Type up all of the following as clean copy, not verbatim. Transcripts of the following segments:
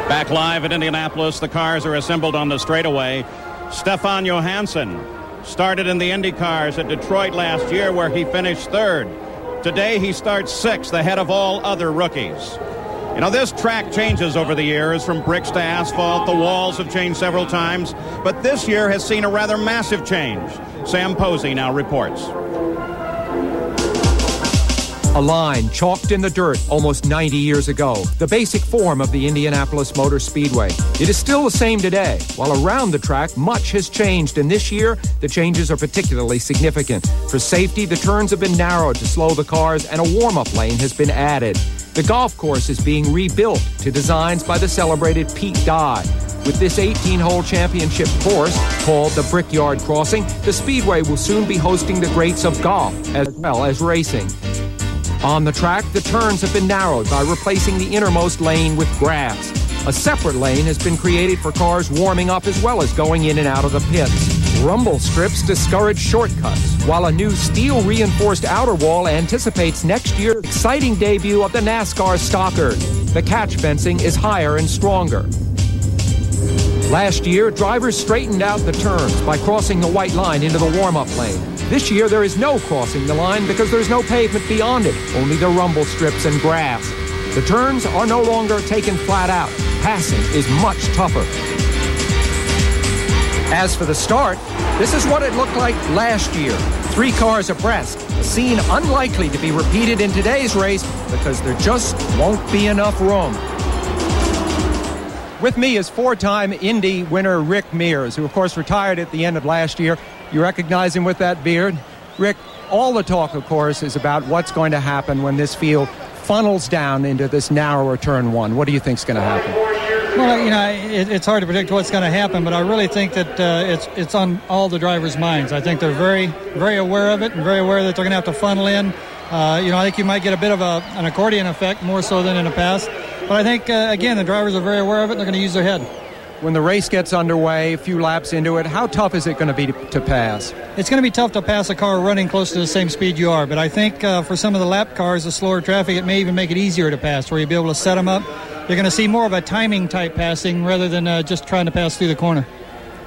Back live at Indianapolis, the cars are assembled on the straightaway. Stefan Johansson started in the Indy cars at Detroit last year, where he finished third. Today he starts sixth, ahead of all other rookies. You know, this track changes over the years, from bricks to asphalt. The walls have changed several times, but this year has seen a rather massive change. Sam Posey now reports. A line chalked in the dirt almost 90 years ago, the basic form of the Indianapolis Motor Speedway. It is still the same today. While around the track, much has changed, and this year, the changes are particularly significant. For safety, the turns have been narrowed to slow the cars, and a warm-up lane has been added. The golf course is being rebuilt to designs by the celebrated Pete Dye. With this 18-hole championship course, called the Brickyard Crossing, the Speedway will soon be hosting the greats of golf as well as racing. On the track, the turns have been narrowed by replacing the innermost lane with grass. A separate lane has been created for cars warming up as well as going in and out of the pits. Rumble strips discourage shortcuts, while a new steel-reinforced outer wall anticipates next year's exciting debut of the NASCAR Stockers. The catch fencing is higher and stronger. Last year, drivers straightened out the turns by crossing the white line into the warm-up lane. This year, there is no crossing the line because there's no pavement beyond it, only the rumble strips and grass. The turns are no longer taken flat out. Passing is much tougher. As for the start, this is what it looked like last year. 3 cars abreast, a scene unlikely to be repeated in today's race because there just won't be enough room. With me is 4-time Indy winner Rick Mears, who of course retired at the end of last year. You recognize him with that beard? Rick, all the talk, of course, is about what's going to happen when this field funnels down into this narrower turn one. What do you think is going to happen? Well, you know, it's hard to predict what's going to happen, but I really think that it's on all the drivers' minds. I think they're very, very aware of it and very aware that they're going to have to funnel in. I think you might get a bit of an accordion effect, more so than in the past. But I think, again, the drivers are very aware of it, and they're going to use their head. When the race gets underway, a few laps into it, how tough is it going to be to pass? It's going to be tough to pass a car running close to the same speed you are, but I think for some of the lap cars, the slower traffic, it may even make it easier to pass, where you'll be able to set them up. You're going to see more of a timing-type passing rather than just trying to pass through the corner.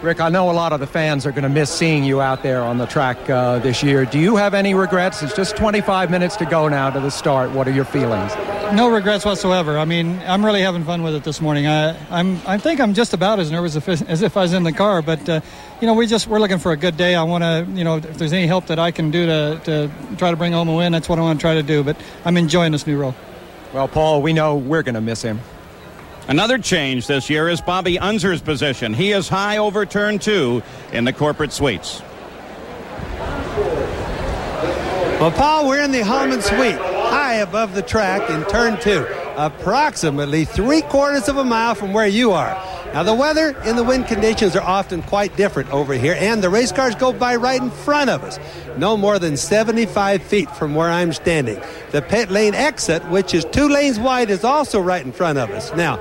Rick, I know a lot of the fans are going to miss seeing you out there on the track this year. Do you have any regrets? It's just 25 minutes to go now to the start. What are your feelings? No regrets whatsoever. I mean, I'm really having fun with it this morning. I think I'm just about as nervous as if I was in the car. But, we're looking for a good day. I want to, if there's any help that I can do to try to bring home a win, that's what I want to try to do. But I'm enjoying this new role. Well, Paul, we know we're going to miss him. Another change this year is Bobby Unser's position. He is high over turn 2 in the corporate suites. Well, Paul, we're in the Hallman suite, high above the track in turn 2, approximately 3/4 of a mile from where you are. Now, the weather and the wind conditions are often quite different over here, and the race cars go by right in front of us, no more than 75 feet from where I'm standing. The pit lane exit, which is 2 lanes wide, is also right in front of us. Now,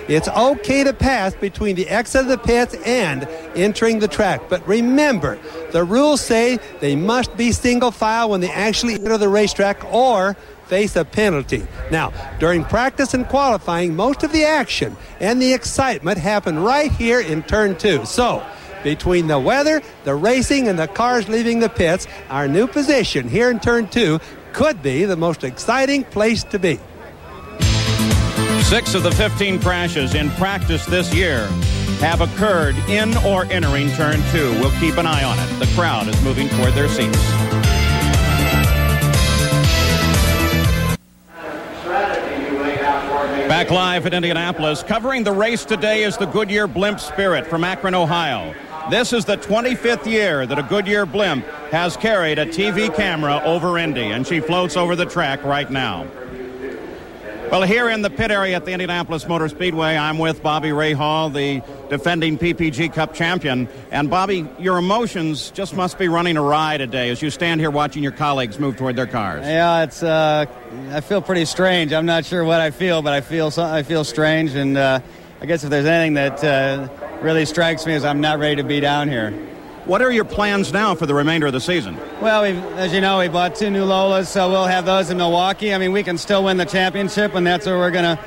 it's okay to pass between the exit of the pits and entering the track, but remember, the rules say they must be single file when they actually enter the racetrack or face a penalty. Now, during practice and qualifying, most of the action and the excitement happen right here in turn 2. So, between the weather, the racing, and the cars leaving the pits, our new position here in turn 2 could be the most exciting place to be. 6 of the 15 crashes in practice this year have occurred in or entering turn 2. We'll keep an eye on it. The crowd is moving toward their seats. Back live at Indianapolis, covering the race today is the Goodyear Blimp Spirit from Akron, Ohio. This is the 25th year that a Goodyear blimp has carried a TV camera over Indy, and she floats over the track right now. Well, here in the pit area at the Indianapolis Motor Speedway, I'm with Bobby Rahal, the defending PPG Cup champion. And, Bobby, your emotions just must be running awry today as you stand here watching your colleagues move toward their cars. Yeah, I feel pretty strange. I'm not sure what I feel, but I feel strange. And I guess if there's anything that really strikes me is I'm not ready to be down here. What are your plans now for the remainder of the season? Well, as you know, we bought 2 new Lolas, so we'll have those in Milwaukee. I mean, we can still win the championship, and that's where we're going to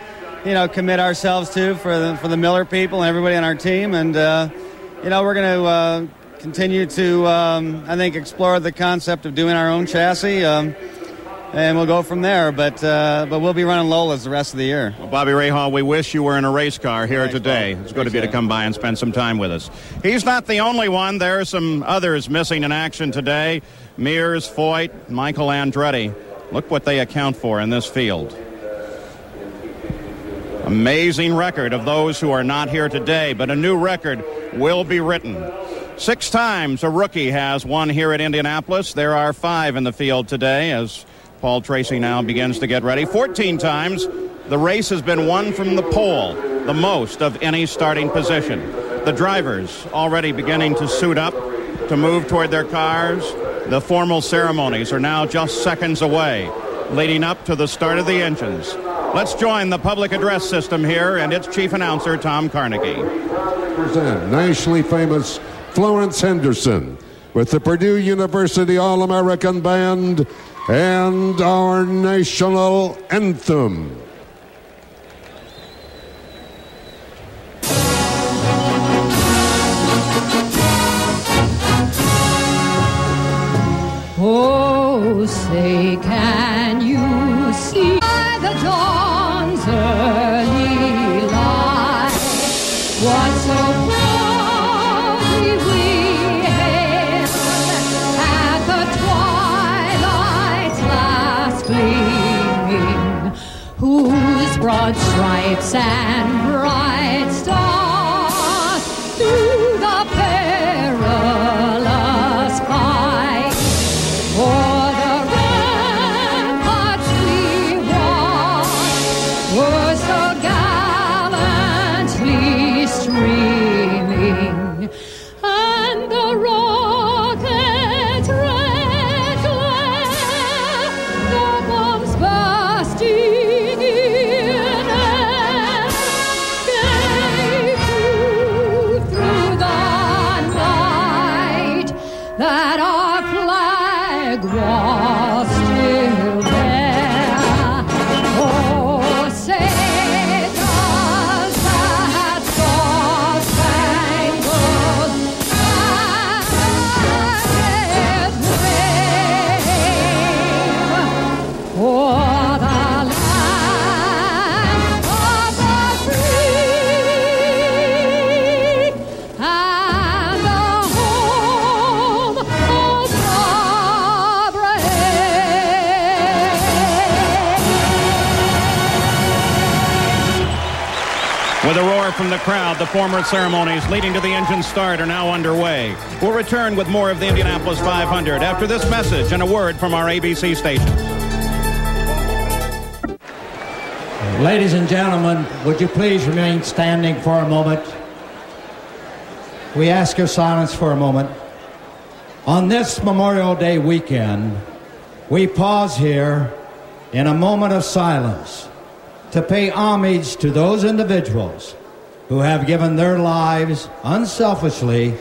commit ourselves to for the Miller people and everybody on our team. And, we're going to continue to, I think, explore the concept of doing our own chassis. And we'll go from there, but we'll be running Lolas the rest of the year. Well, Bobby Rahal, we wish you were in a race car here today. It's good of you to come by and spend some time with us. He's not the only one. There are some others missing in action today. Mears, Foyt, Michael Andretti. Look what they account for in this field. Amazing record of those who are not here today, but a new record will be written. 6 times a rookie has won here at Indianapolis. There are 5 in the field today as Paul Tracy now begins to get ready. 14 times the race has been won from the pole, the most of any starting position. The drivers already beginning to suit up to move toward their cars. The formal ceremonies are now just seconds away, leading up to the start of the engines. Let's join the public address system here and its chief announcer, Tom Carnegie. Present nationally famous Florence Henderson with the Purdue University All-American Band and our national anthem. Oh, say, can you see by the dawn's early light what so proudly we hailed at the twilight's last gleaming, whose broad stripes and bright stars through the perilous fight for the ramparts we watched were so gallantly streaming, and the rocket's red glare, the bombs bursting in air, gave proof through the night that our flag was still there. Oh, say does that star-spangled banner wave for the land of the free and the home of the With a roar from the crowd, the formal ceremonies leading to the engine start are now underway. We'll return with more of the Indianapolis 500 after this message and a word from our ABC station. Ladies and gentlemen, would you please remain standing for a moment? We ask your silence for a moment. On this Memorial Day weekend, we pause here in a moment of silence to pay homage to those individuals who have given their lives unselfishly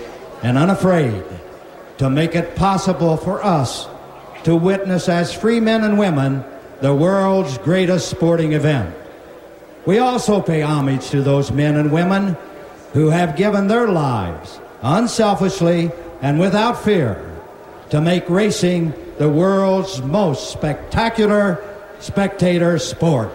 and unafraid to make it possible for us to witness as free men and women the world's greatest sporting event. We also pay homage to those men and women who have given their lives unselfishly and without fear to make racing the world's most spectacular spectator sport.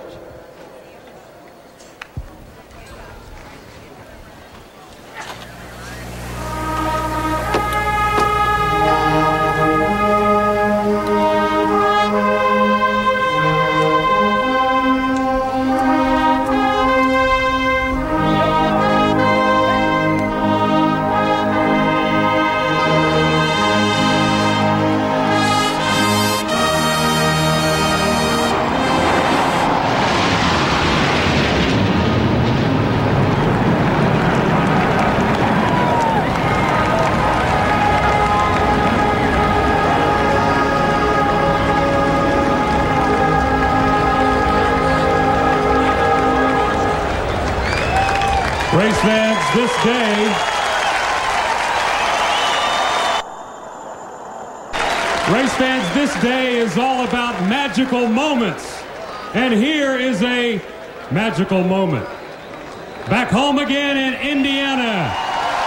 Race fans, this day is all about magical moments. And here is a magical moment. Back home again in Indiana,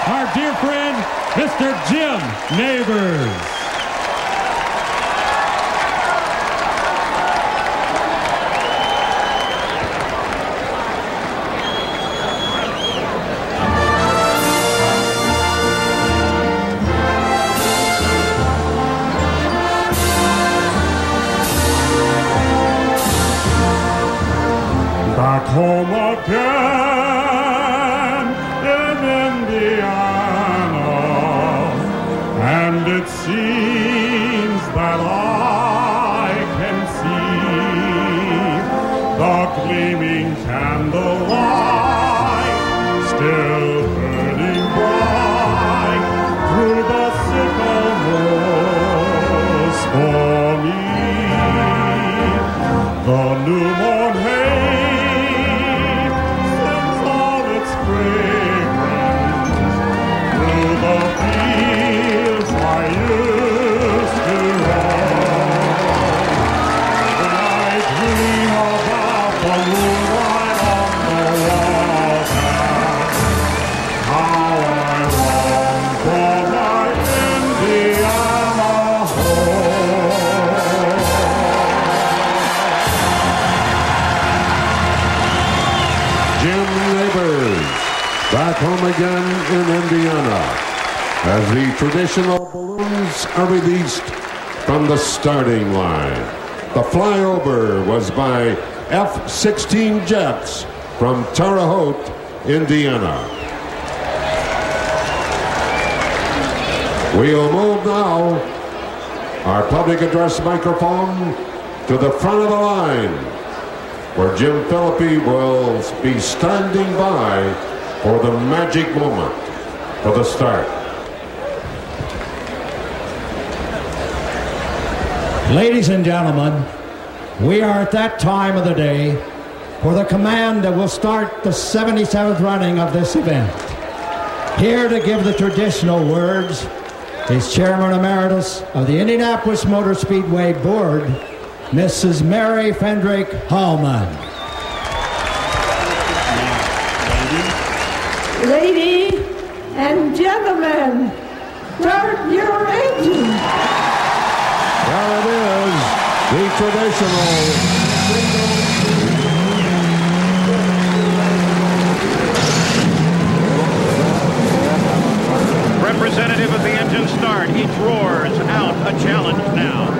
our dear friend, Mr. Jim Neighbors. Back home again in Indiana, and it seems that I can see the gleaming candlelight still burning bright through the sycamores for me. The new morn back home again in Indiana as the traditional balloons are released from the starting line. The flyover was by F-16 jets from Terre Haute, Indiana. We'll move now our public address microphone to the front of the line, where Jim Philippi will be standing by for the magic moment for the start. Ladies and gentlemen, we are at that time of the day for the command that will start the 77th running of this event. Here to give the traditional words is Chairman Emeritus of the Indianapolis Motor Speedway Board, Mrs. Mary Fendrick Hallman. Ladies and gentlemen, start your engine. There it is, the traditional representative of the engine start. Each roars out a challenge now.